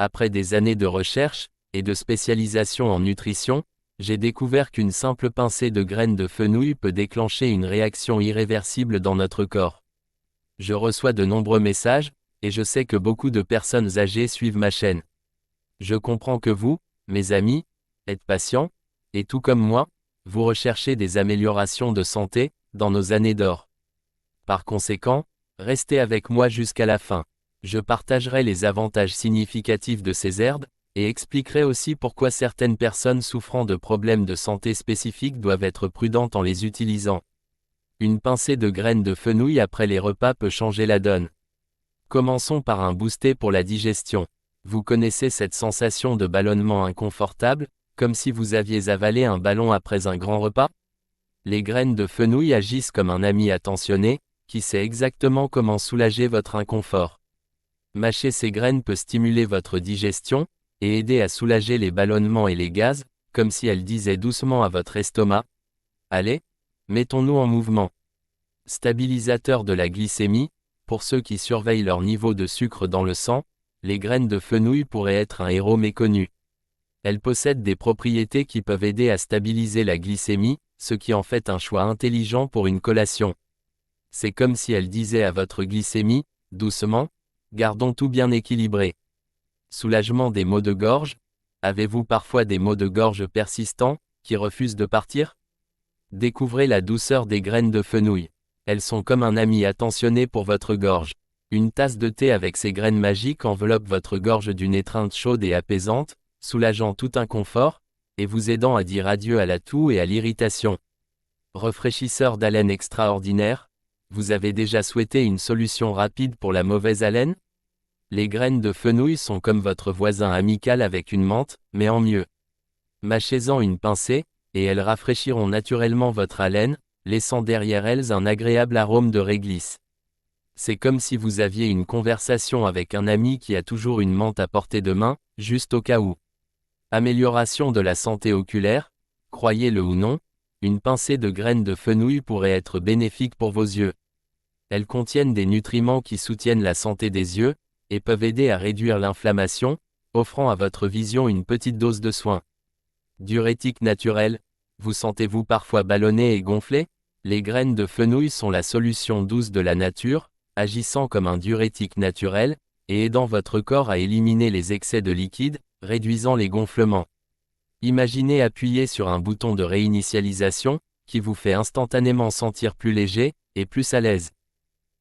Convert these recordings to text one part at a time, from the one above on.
Après des années de recherche et de spécialisation en nutrition, j'ai découvert qu'une simple pincée de graines de fenouil peut déclencher une réaction irréversible dans notre corps. Je reçois de nombreux messages, et je sais que beaucoup de personnes âgées suivent ma chaîne. Je comprends que vous, mes amis, êtes patients, et tout comme moi, vous recherchez des améliorations de santé, dans nos années d'or. Par conséquent, restez avec moi jusqu'à la fin. Je partagerai les avantages significatifs de ces herbes, et expliquerai aussi pourquoi certaines personnes souffrant de problèmes de santé spécifiques doivent être prudentes en les utilisant. Une pincée de graines de fenouil après les repas peut changer la donne. Commençons par un booster pour la digestion. Vous connaissez cette sensation de ballonnement inconfortable, comme si vous aviez avalé un ballon après un grand repas? Les graines de fenouil agissent comme un ami attentionné, qui sait exactement comment soulager votre inconfort. Mâcher ces graines peut stimuler votre digestion, et aider à soulager les ballonnements et les gaz, comme si elles disaient doucement à votre estomac: allez, mettons-nous en mouvement. Stabilisateur de la glycémie, pour ceux qui surveillent leur niveau de sucre dans le sang, les graines de fenouil pourraient être un héros méconnu. Elles possèdent des propriétés qui peuvent aider à stabiliser la glycémie, ce qui en fait un choix intelligent pour une collation. C'est comme si elles disaient à votre glycémie: doucement, gardons tout bien équilibré. Soulagement des maux de gorge. Avez-vous parfois des maux de gorge persistants, qui refusent de partir? Découvrez la douceur des graines de fenouil. Elles sont comme un ami attentionné pour votre gorge. Une tasse de thé avec ces graines magiques enveloppe votre gorge d'une étreinte chaude et apaisante, soulageant tout inconfort, et vous aidant à dire adieu à la toux et à l'irritation. Rafraîchisseur d'haleine extraordinaire. Vous avez déjà souhaité une solution rapide pour la mauvaise haleine? Les graines de fenouil sont comme votre voisin amical avec une menthe, mais en mieux. Mâchez-en une pincée, et elles rafraîchiront naturellement votre haleine, laissant derrière elles un agréable arôme de réglisse. C'est comme si vous aviez une conversation avec un ami qui a toujours une menthe à portée de main, juste au cas où. Amélioration de la santé oculaire. Croyez-le ou non, une pincée de graines de fenouil pourrait être bénéfique pour vos yeux. Elles contiennent des nutriments qui soutiennent la santé des yeux, et peuvent aider à réduire l'inflammation, offrant à votre vision une petite dose de soin. Diurétique naturel. Vous sentez-vous parfois ballonné et gonflé? Les graines de fenouil sont la solution douce de la nature, agissant comme un diurétique naturel, et aidant votre corps à éliminer les excès de liquide, réduisant les gonflements. Imaginez appuyer sur un bouton de réinitialisation, qui vous fait instantanément sentir plus léger, et plus à l'aise.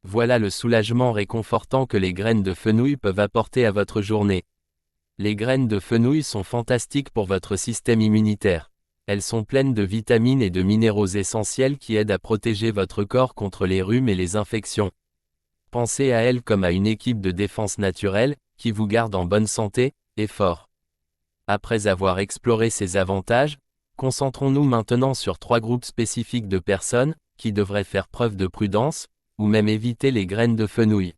Voilà le soulagement réconfortant que les graines de fenouil peuvent apporter à votre journée. Les graines de fenouil sont fantastiques pour votre système immunitaire. Elles sont pleines de vitamines et de minéraux essentiels qui aident à protéger votre corps contre les rhumes et les infections. Pensez à elles comme à une équipe de défense naturelle, qui vous garde en bonne santé, et fort. Après avoir exploré ces avantages, concentrons-nous maintenant sur 3 groupes spécifiques de personnes, qui devraient faire preuve de prudence, ou même éviter les graines de fenouil.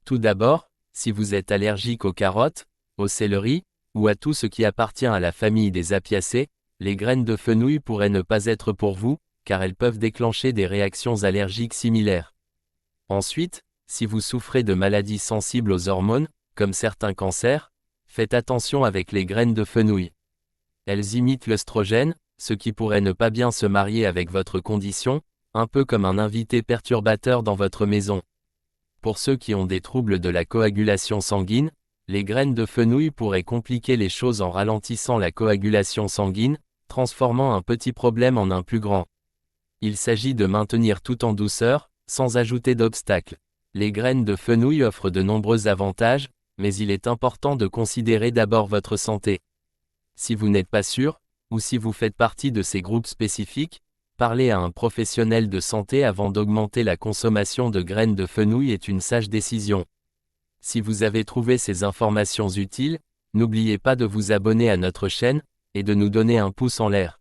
Tout d'abord, si vous êtes allergique aux carottes, au céleri, ou à tout ce qui appartient à la famille des apiacées, les graines de fenouil pourraient ne pas être pour vous, car elles peuvent déclencher des réactions allergiques similaires. Ensuite, si vous souffrez de maladies sensibles aux hormones, comme certains cancers, faites attention avec les graines de fenouil. Elles imitent l'œstrogène, ce qui pourrait ne pas bien se marier avec votre condition, un peu comme un invité perturbateur dans votre maison. Pour ceux qui ont des troubles de la coagulation sanguine, les graines de fenouil pourraient compliquer les choses en ralentissant la coagulation sanguine, transformant un petit problème en un plus grand. Il s'agit de maintenir tout en douceur, sans ajouter d'obstacles. Les graines de fenouil offrent de nombreux avantages, mais il est important de considérer d'abord votre santé. Si vous n'êtes pas sûr, ou si vous faites partie de ces groupes spécifiques, parler à un professionnel de santé avant d'augmenter la consommation de graines de fenouil est une sage décision. Si vous avez trouvé ces informations utiles, n'oubliez pas de vous abonner à notre chaîne, et de nous donner un pouce en l'air.